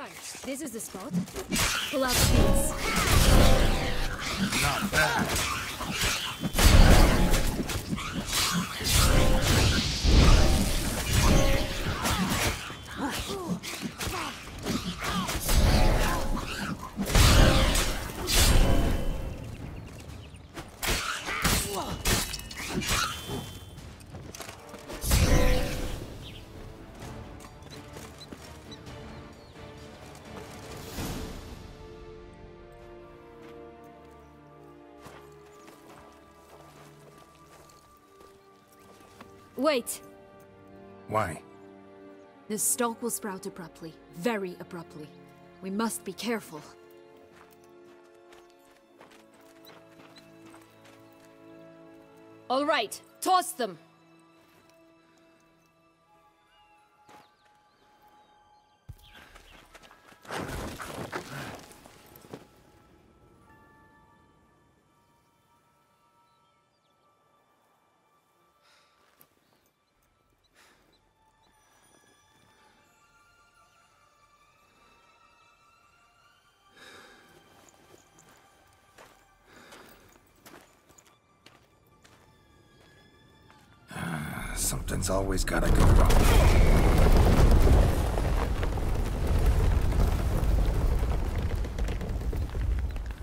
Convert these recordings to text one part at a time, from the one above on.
Right, this is the spot. Pull out the beats. Not bad. Wait. Why? The stalk will sprout abruptly. Very abruptly. We must be careful. All right, toss them! Something's always gotta go wrong.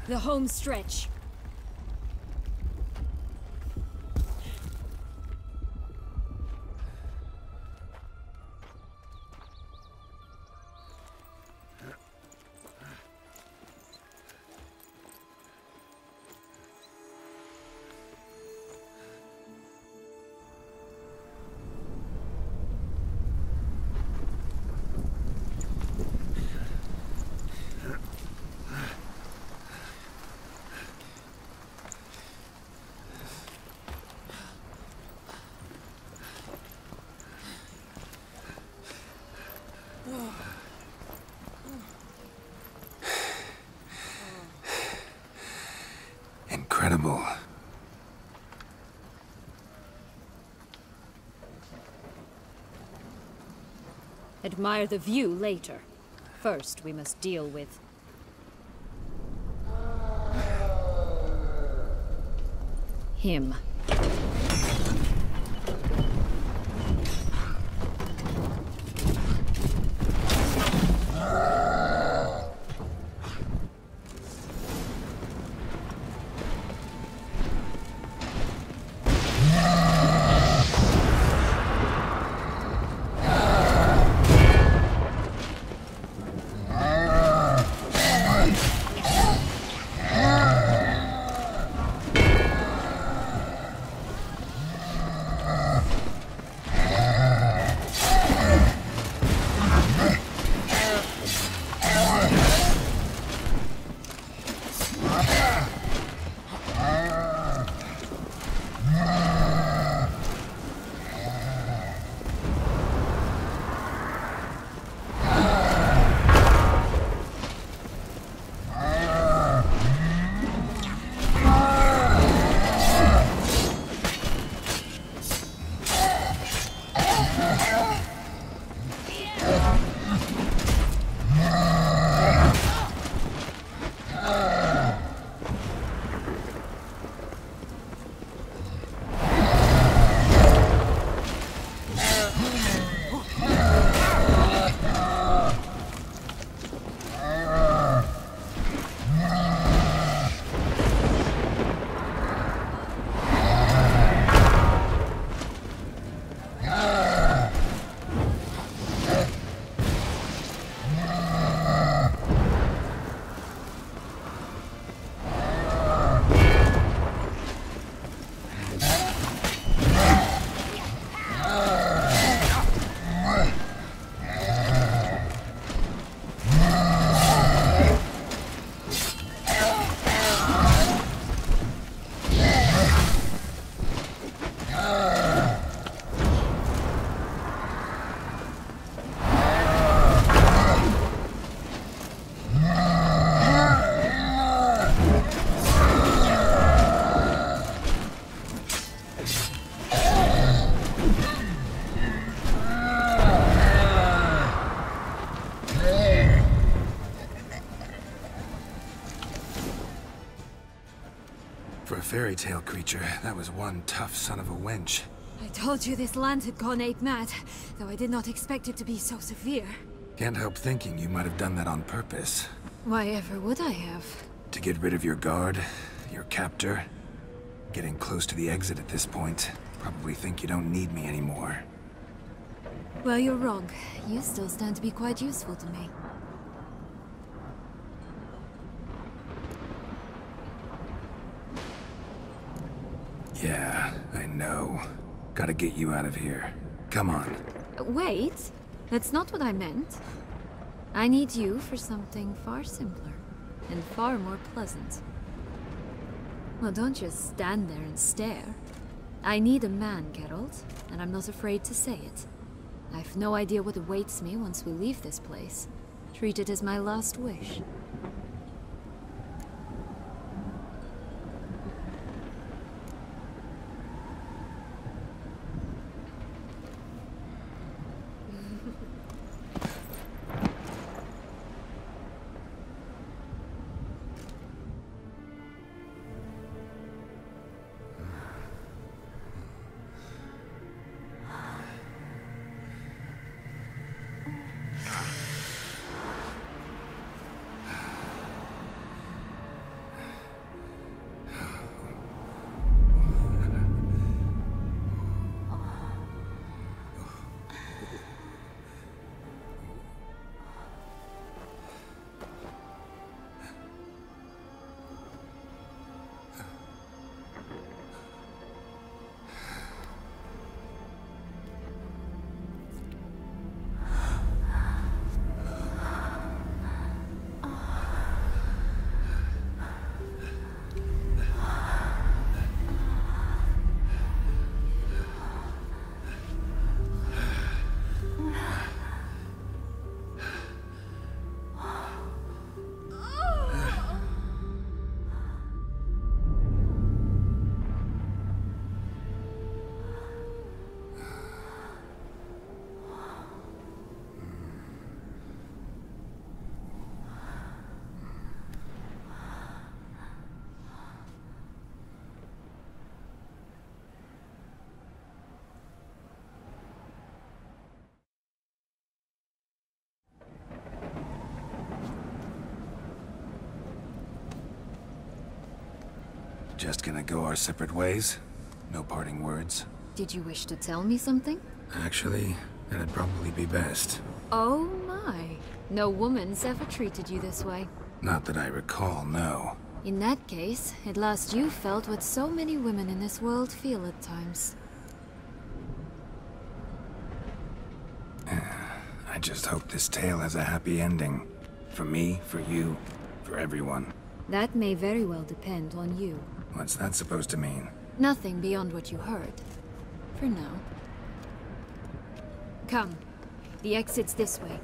The home stretch. Incredible. Admire the view later. First, we must deal with... him. fairy tale creature, that was one tough son of a wench. I told you this land had gone ape mad, though I did not expect it to be so severe. Can't help thinking you might have done that on purpose. Why ever would I have? To get rid of your guard, your captor. Getting close to the exit at this point. Probably think you don't need me anymore. Well, you're wrong. You still stand to be quite useful to me. Yeah, I know. Gotta get you out of here. Come on. Wait, that's not what I meant. I need you for something far simpler and far more pleasant. Well, don't just stand there and stare. I need a man, Geralt, and I'm not afraid to say it. I've no idea what awaits me once we leave this place. Treat it as my last wish. Just gonna go our separate ways? No parting words? Did you wish to tell me something? Actually, that'd probably be best. Oh my. No woman's ever treated you this way. Not that I recall, no. In that case, at last you felt what so many women in this world feel at times. I just hope this tale has a happy ending. For me, for you, for everyone. That may very well depend on you. What's that supposed to mean? Nothing beyond what you heard. For now. Come. The exit's this way.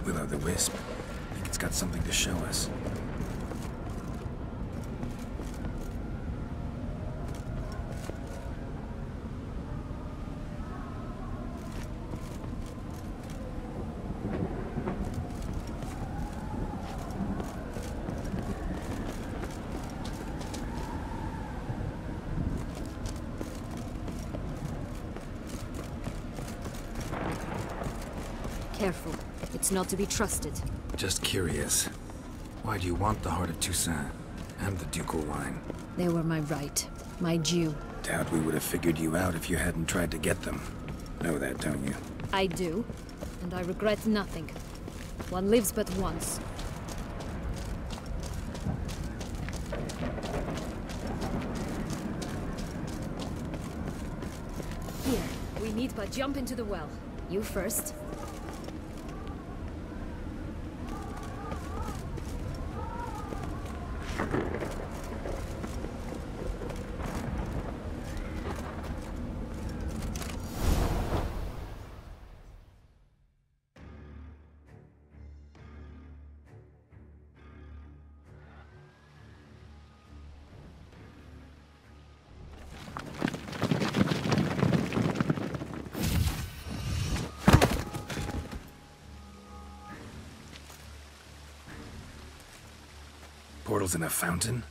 Will-o'-the-wisp. I think it's got something to show us. Careful. It's not to be trusted. Just curious. Why do you want the heart of Toussaint and the ducal wine? They were my right. My due. Doubt we would have figured you out if you hadn't tried to get them. Know that, don't you? I do. And I regret nothing. One lives but once. Here. We need but jump into the well. You first. portals in a fountain?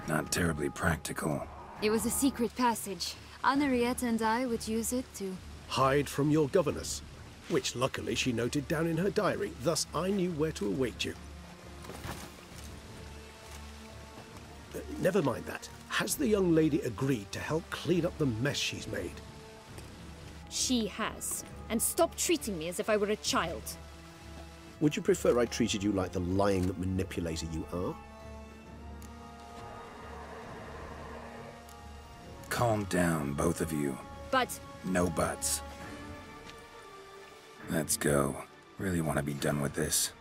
Not terribly practical. It was a secret passage. Henriette and I would use it to... hide from your governess, which luckily she noted down in her diary, thus I knew where to await you. Never mind that. Has the young lady agreed to help clean up the mess she's made? She has. And stop treating me as if I were a child. Would you prefer I treated you like the lying manipulator you are? Calm down, both of you. But... No buts. Let's go. Really want to be done with this.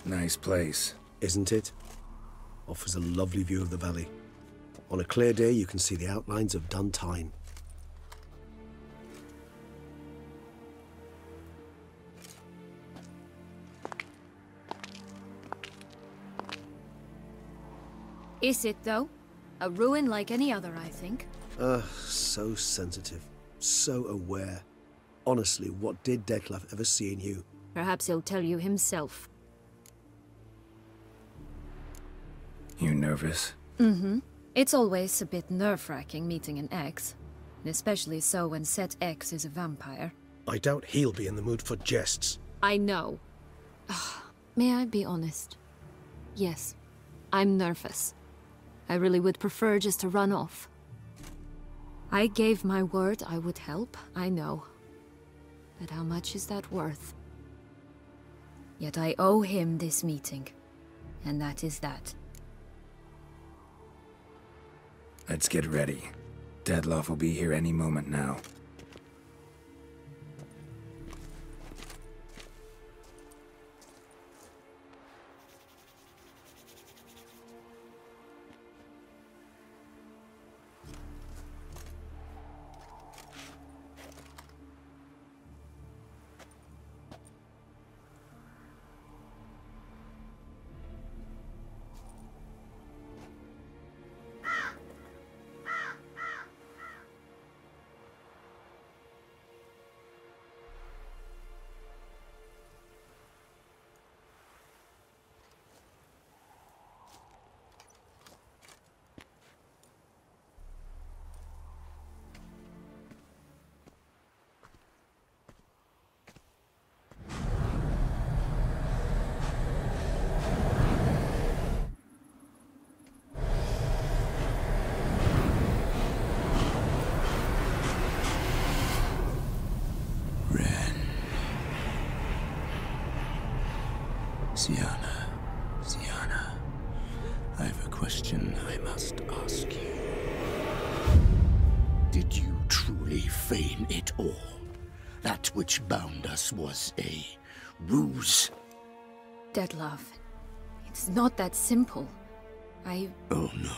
Nice place. Isn't it? Offers a lovely view of the valley. On a clear day, you can see the outlines of Duntine. Is it, though? A ruin like any other, I think. So sensitive. So aware. Honestly, what did Detlef ever see in you? Perhaps he'll tell you himself. You nervous? Mm-hmm. It's always a bit nerve-wracking meeting an ex. Especially so when said ex is a vampire. I doubt he'll be in the mood for jests. I know. May I be honest? Yes, I'm nervous. I really would prefer just to run off. I gave my word I would help, I know. But how much is that worth? Yet I owe him this meeting. And that is that. Let's get ready. Detlef will be here any moment now. Sienna, I have a question I must ask you. Did you truly feign it all? That which bound us was a ruse? Detlef, it's not that simple. Oh no,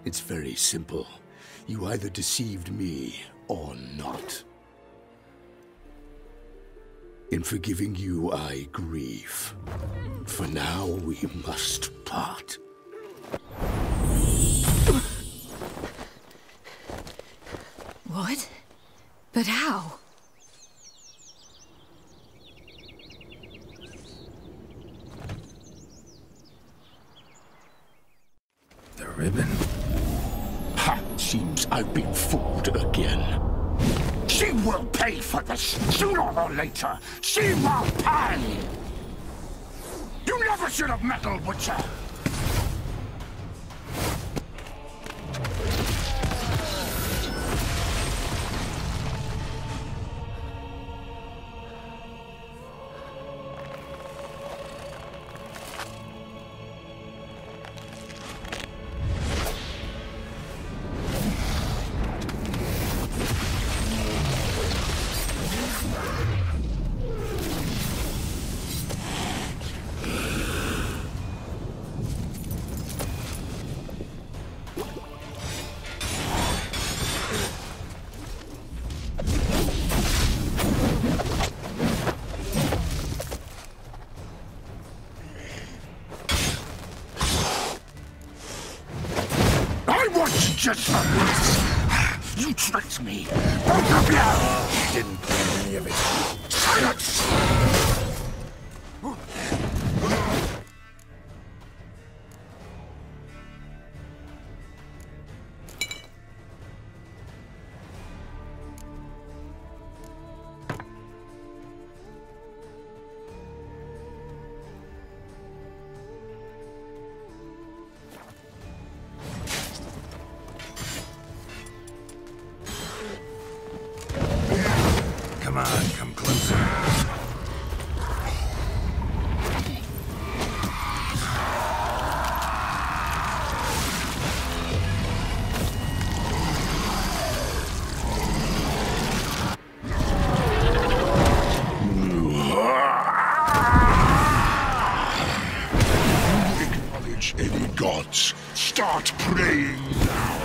it's very simple. You either deceived me or not. In forgiving you, I grieve. For now, we must part. What? But how? The ribbon? Ha! Seems I've been fooled again. She will pay for this, sooner or later. She will pay! You never should have meddled with her! just for this. You tricked me. Both of you! Didn't plan any of it. Silence! Come on, come closer. Acknowledge any gods. Start praying now.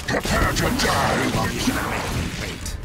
Prepare to die! Well, he's gonna make me wait.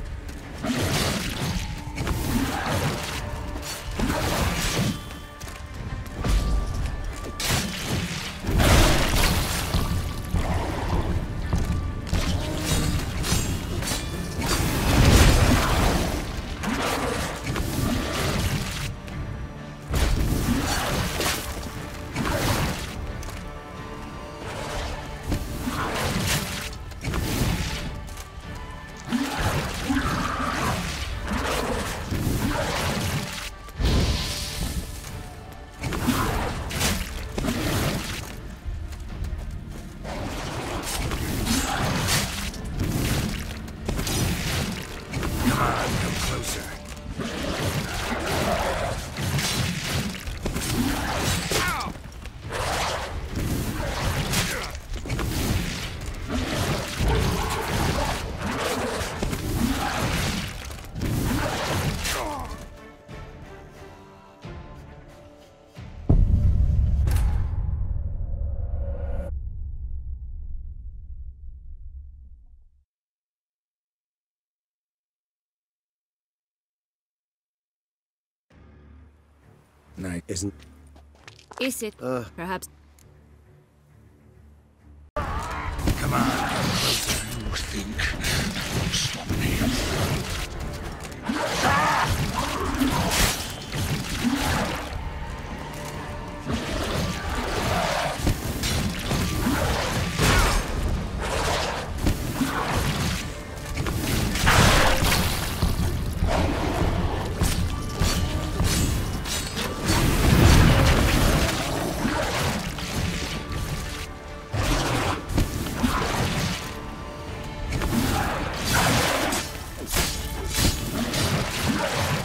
Night Isn't... Is it? Perhaps. Come on, come closer. You think that will stop me?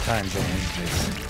Time to end this.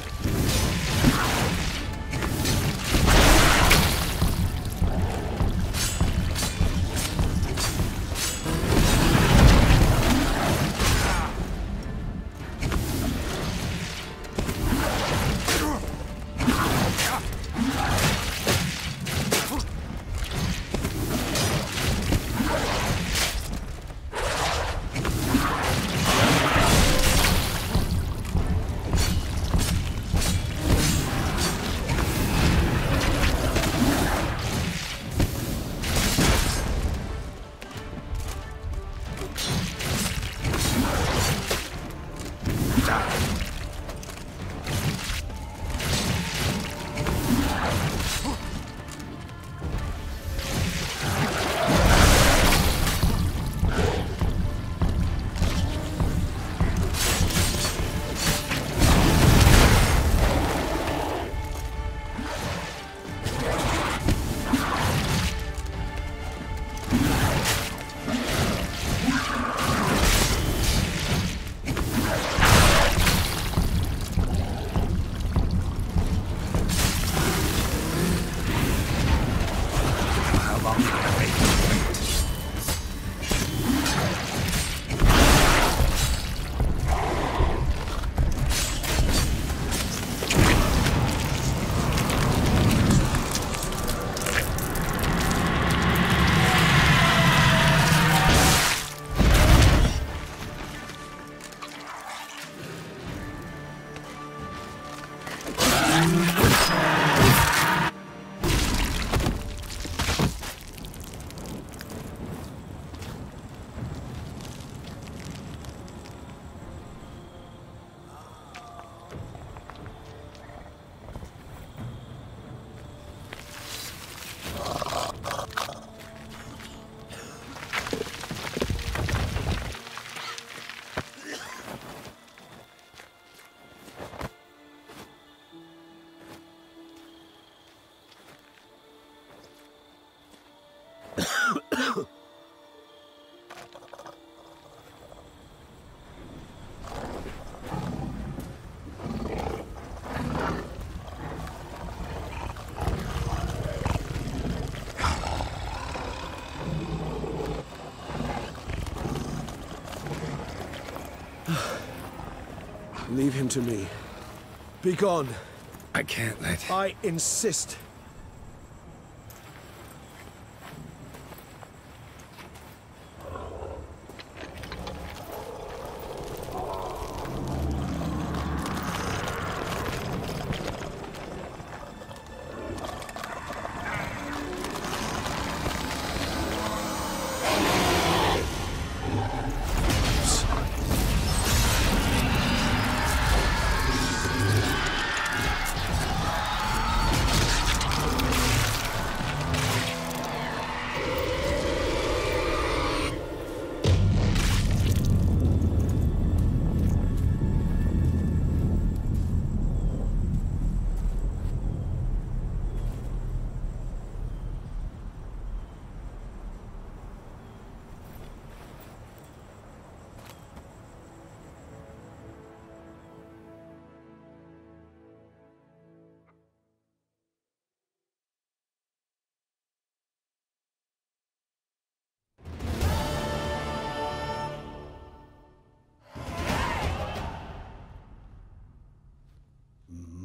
Leave him to me. Be gone. I can't let... I insist.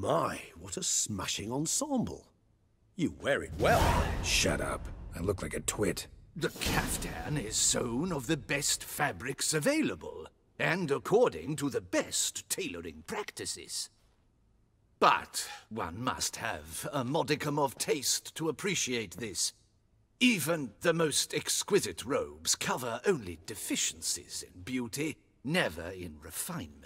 My, what a smashing ensemble. You wear it well. Shut up. I look like a twit. The caftan is sewn of the best fabrics available, and according to the best tailoring practices. But one must have a modicum of taste to appreciate this. Even the most exquisite robes cover only deficiencies in beauty, never in refinement.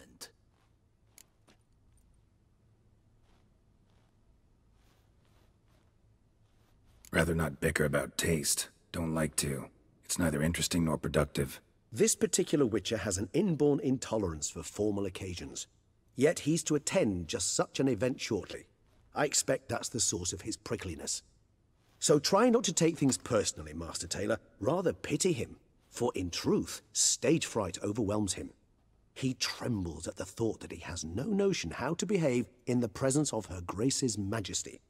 Rather not bicker about taste. Don't like to. It's neither interesting nor productive. This particular witcher has an inborn intolerance for formal occasions. Yet he's to attend just such an event shortly. I expect that's the source of his prickliness. So try not to take things personally, Master Taylor. Rather pity him. For in truth, stage fright overwhelms him. He trembles at the thought that he has no notion how to behave in the presence of Her Grace's Majesty.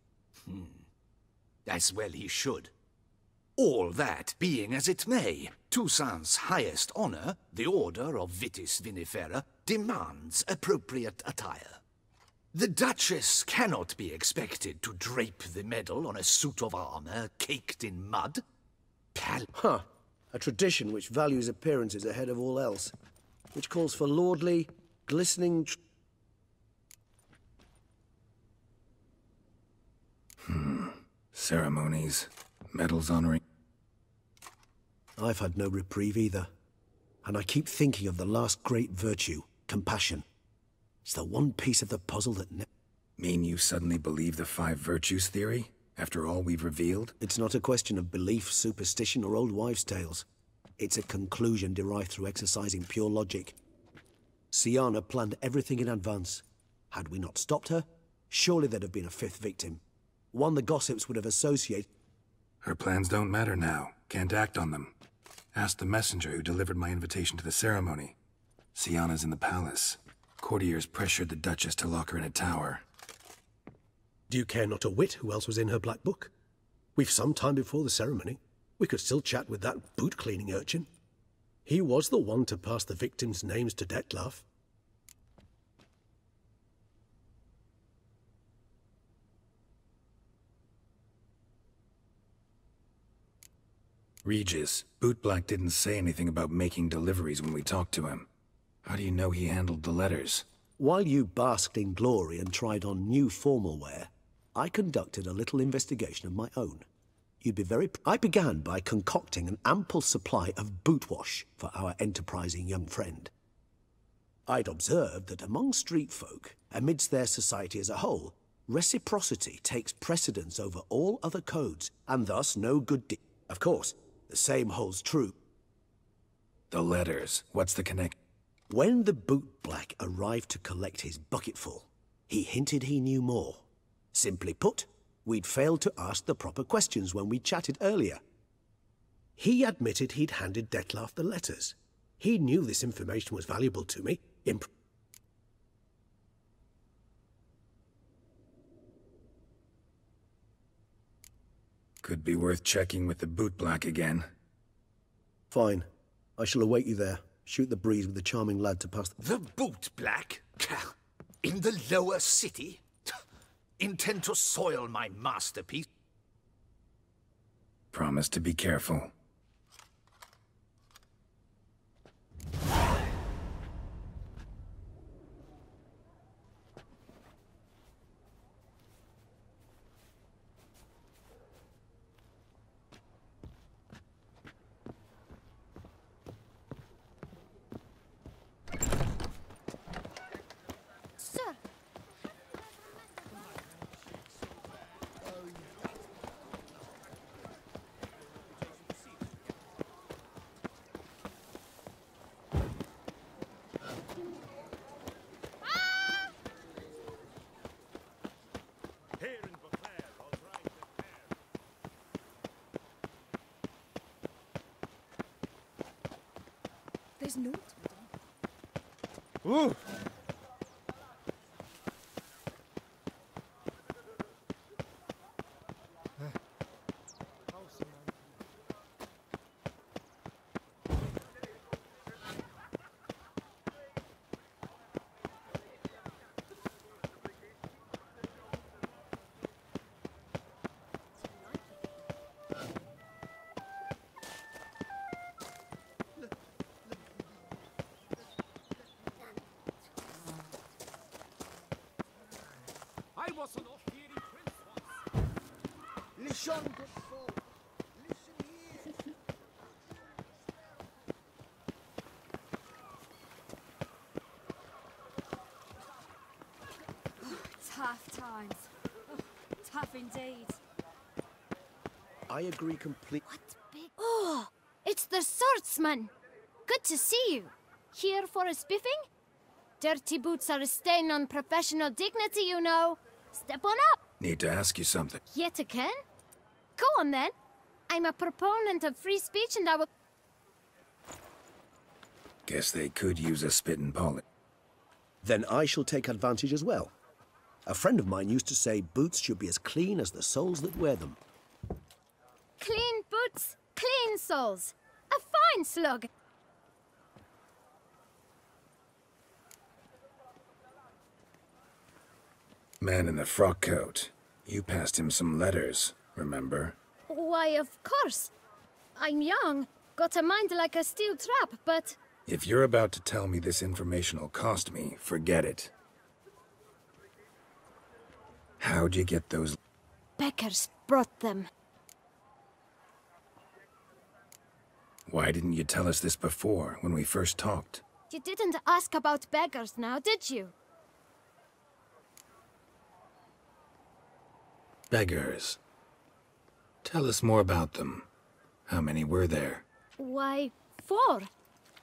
As well he should. All that being as it may, Toussaint's highest honor, the Order of Vitis Vinifera, demands appropriate attire. The Duchess cannot be expected to drape the medal on a suit of armor caked in mud. Huh. A tradition which values appearances ahead of all else. Which calls for lordly, glistening... Ceremonies, medals honoring... I've had no reprieve either. And I keep thinking of the last great virtue, compassion. It's the one piece of the puzzle that Mean you suddenly believe the 5 virtues theory, after all we've revealed? It's not a question of belief, superstition, or old wives' tales. It's a conclusion derived through exercising pure logic. Syanna planned everything in advance. Had we not stopped her, surely there'd have been a 5th victim. One the gossips would have associated. Her plans don't matter now. Can't act on them. Ask the messenger who delivered my invitation to the ceremony. Syanna's in the palace. Courtiers pressured the Duchess to lock her in a tower. Do you care not a whit who else was in her black book? We've some time before the ceremony. We could still chat with that boot-cleaning urchin. He was the one to pass the victims' names to Detlef. Regis, Bootblack didn't say anything about making deliveries when we talked to him. How do you know he handled the letters? While you basked in glory and tried on new formal wear, I conducted a little investigation of my own. I began by concocting an ample supply of boot wash for our enterprising young friend. I'd observed that among street folk, amidst their society as a whole, reciprocity takes precedence over all other codes, and thus no good deed. Of course, the same holds true. The letters. What's the connect? When the bootblack arrived to collect his bucketful, he hinted he knew more. Simply put, we'd failed to ask the proper questions when we chatted earlier. He admitted he'd handed Detlef the letters. He knew this information was valuable to me. Could be worth checking with the bootblack again. Fine. I shall await you there. Shoot the breeze with the charming lad to pass The boot black? In the lower city? Intend to soil my masterpiece? Promise to be careful. There's no... Ooh! I was an off-theory prince once. Listen, good folk. Listen here. Tough times. Oh, tough indeed. I agree completely. What big... Oh, it's the swordsman. Good to see you. Here for a spiffing? Dirty boots are a stain on professional dignity, you know. Step on up. Need to ask you something. Yet again? Go on then. I'm a proponent of free speech and I will... Guess they could use a spit and polish. Then I shall take advantage as well. A friend of mine used to say boots should be as clean as the soles that wear them. Clean boots, clean soles. A fine slug. Man in the frock coat. You passed him some letters, remember? Why, of course. I'm young, got a mind like a steel trap, but... If you're about to tell me this information'll cost me, forget it. How'd you get those? Beggars brought them. Why didn't you tell us this before, when we first talked? You didn't ask about beggars now, did you? Beggars. Tell us more about them. How many were there? Why, 4.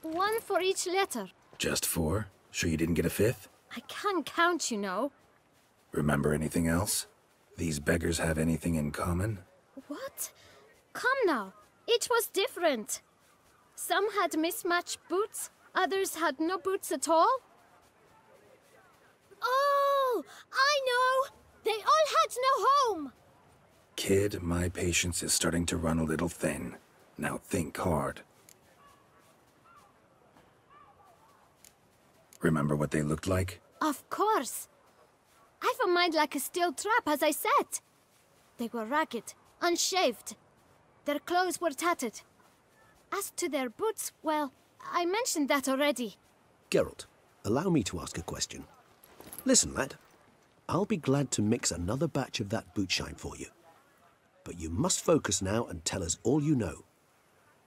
1 for each letter. Just 4? Sure you didn't get a 5th? I can't count, you know. Remember anything else? These beggars have anything in common? What? Come now. Each was different. Some had mismatched boots, others had no boots at all. Oh, I know! They all had no home! Kid, my patience is starting to run a little thin. Now think hard. Remember what they looked like? Of course. I've a mind like a steel trap, as I said. They were ragged, unshaved. Their clothes were tattered. As to their boots, well, I mentioned that already. Geralt, allow me to ask a question. Listen, lad. I'll be glad to mix another batch of that boot shine for you. But you must focus now and tell us all you know.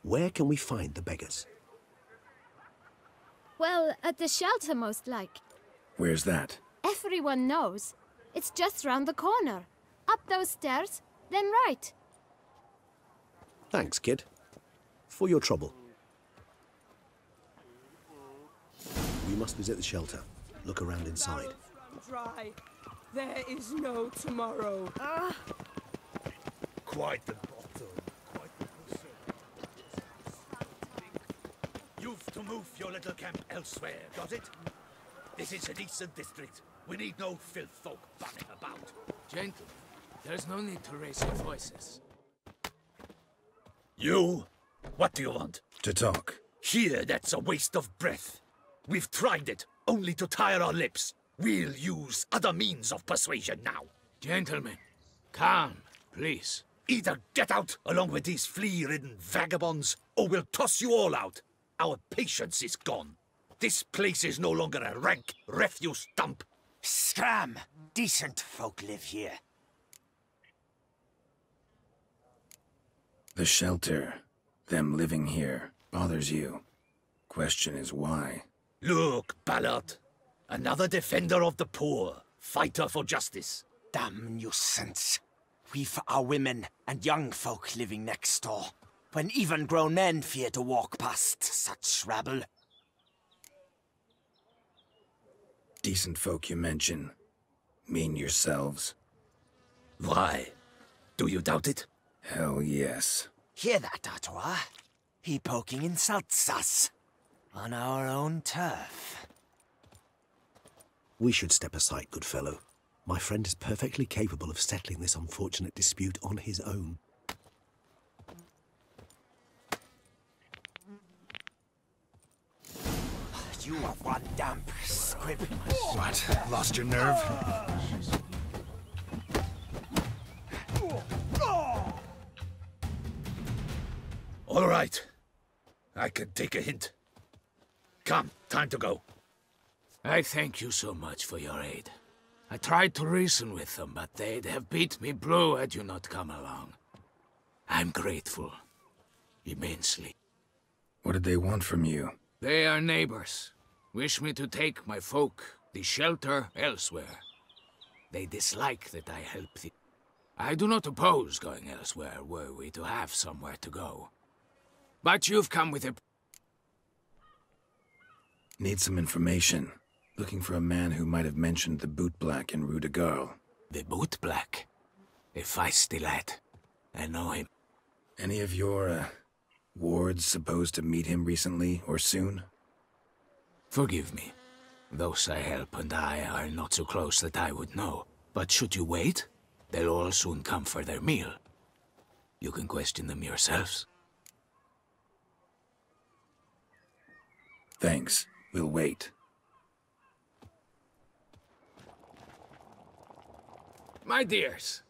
Where can we find the beggars? Well, at the shelter, most like. Where's that? Everyone knows. It's just round the corner. Up those stairs, then right. Thanks, kid. For your trouble. We must visit the shelter. Look around inside. Dry. There is no tomorrow. Quite the bottom. Quite the cushion. You've to move your little camp elsewhere, got it? This is a decent district. We need no filth folk bunning about. Gentlemen, there's no need to raise your voices. You? What do you want? To talk. Here, that's a waste of breath. We've tried it, only to tire our lips. We'll use other means of persuasion now. Gentlemen, calm, please. Either get out along with these flea-ridden vagabonds, or we'll toss you all out. Our patience is gone. This place is no longer a rank refuse dump. Scram! Decent folk live here. The shelter, them living here, bothers you. Question is why? Look, Ballard. Another defender of the poor, fighter for justice. Damn nuisance. We've our women and young folk living next door, when even grown men fear to walk past such rabble. Decent folk you mention. Mean yourselves? Why? Do you doubt it? Hell yes. Hear that, Artois? He poking insults us. On our own turf. We should step aside, good fellow. My friend is perfectly capable of settling this unfortunate dispute on his own. You are one damp squib. What? Lost your nerve? All right. I can take a hint. Come, time to go. I thank you so much for your aid. I tried to reason with them, but they'd have beat me blue had you not come along. I'm grateful. Immensely. What did they want from you? They are neighbors. Wish me to take my folk, the shelter, elsewhere. They dislike that I help them. I do not oppose going elsewhere, were we to have somewhere to go. But you've come with a... Need some information. Looking for a man who might have mentioned the boot black in Rue de Garl. The boot black? A feisty lad. I know him. Any of your, wards supposed to meet him recently or soon? Forgive me. Those I help and I are not so close that I would know. But should you wait, they'll all soon come for their meal. You can question them yourselves. Thanks. We'll wait. My dears,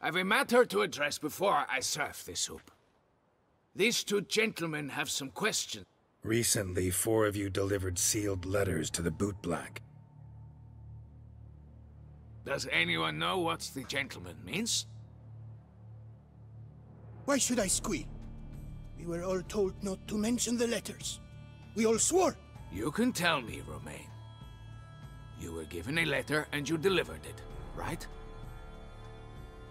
I've a matter to address before I serve the soup. These two gentlemen have some questions. Recently, 4 of you delivered sealed letters to the boot black. Does anyone know what the gentleman means? Why should I squeal? We were all told not to mention the letters. We all swore. You can tell me, Romain. You were given a letter and you delivered it, right?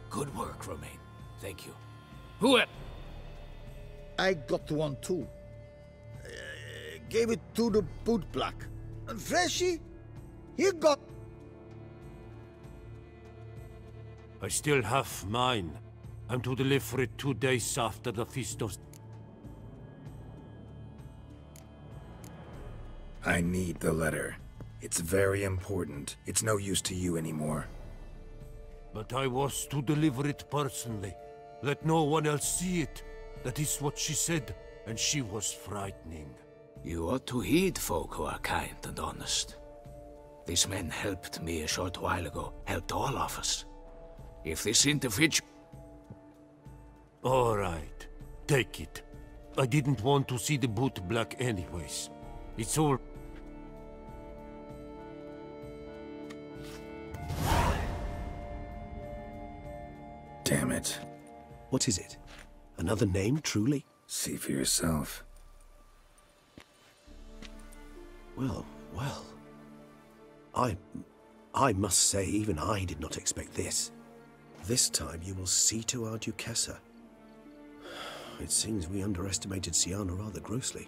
Good work, Romain. Thank you. Who else? I got one too. Gave it to the boot black. And Freshie, he got... I still have mine. I'm to deliver it 2 days after the Feast of... I need the letter. It's very important. It's no use to you anymore. But I was to deliver it personally. Let no one else see it. That is what she said, and she was frightening. You ought to heed folk who are kind and honest. These men helped me a short while ago, helped all of us. If this individual... All right, take it. I didn't want to see the boot black anyways. It's all... Damn it. What is it? Another name, truly? See for yourself. Well, well. I must say, even I did not expect this. This time you will see to our Duchessa. It seems we underestimated Siana rather grossly.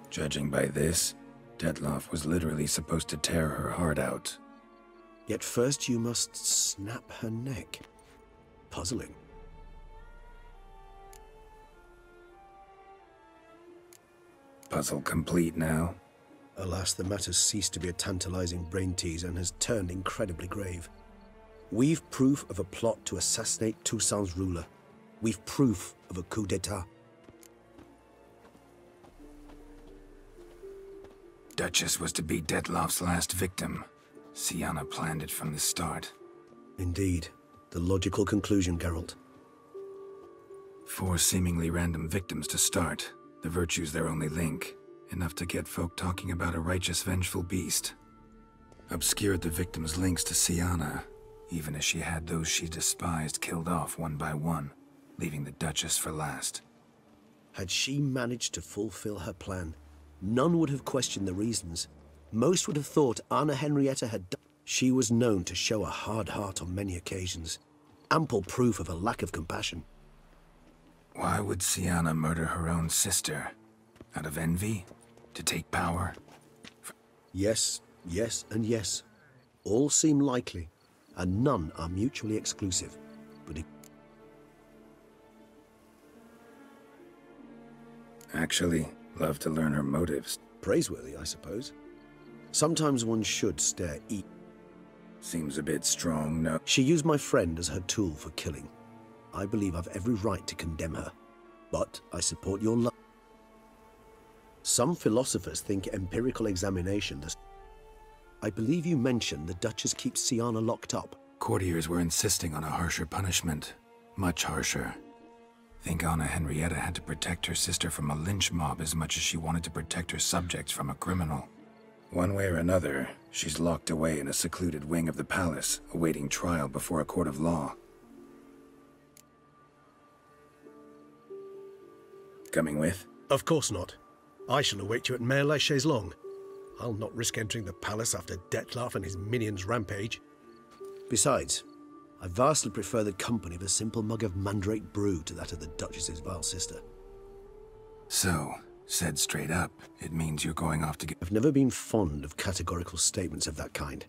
Judging by this, Detloff was literally supposed to tear her heart out. Yet first you must snap her neck. Puzzling. Puzzle complete now? Alas, the matter's ceased to be a tantalizing brain tease and has turned incredibly grave. We've proof of a plot to assassinate Toussaint's ruler. We've proof of a coup d'etat. Duchess was to be Detlof's last victim. Sienna planned it from the start. Indeed. The logical conclusion, Geralt. 4 seemingly random victims to start. The virtue's their only link. Enough to get folk talking about a righteous, vengeful beast. Obscured the victims' links to Sienna, even as she had those she despised killed off one by one, leaving the Duchess for last. Had she managed to fulfill her plan, none would have questioned the reasons. Most would have thought Anna Henrietta had died. She was known to show a hard heart on many occasions. Ample proof of a lack of compassion. Why would Sienna murder her own sister? Out of envy? To take power? Yes, yes, and yes. All seem likely, and none are mutually exclusive. But Actually, love to learn her motives. praiseworthy, I suppose. Sometimes one should stare each. Seems a bit strong, no? She used my friend as her tool for killing. I believe I've every right to condemn her. But I support your love. Some philosophers think empirical examination does. I believe you mentioned the Duchess keeps Sienna locked up. Courtiers were insisting on a harsher punishment. Much harsher. Think Anna Henrietta had to protect her sister from a lynch mob as much as she wanted to protect her subjects from a criminal. One way or another, she's locked away in a secluded wing of the palace, awaiting trial before a court of law. Coming with? Of course not. I shall await you at Mare la Chaise-Longue. I'll not risk entering the palace after Detlof and his minions rampage. Besides, I vastly prefer the company of a simple mug of mandrake brew to that of the Duchess's vile sister. So, said straight up, it means you're going off to get... I've never been fond of categorical statements of that kind,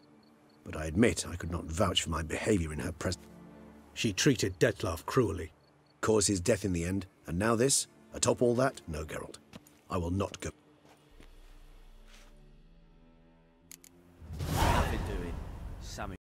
but I admit I could not vouch for my behavior in her presence. She treated Detlof cruelly, caused his death in the end, and now this? Atop all that? No, Geralt. I will not go. What have you been doing? Sammy.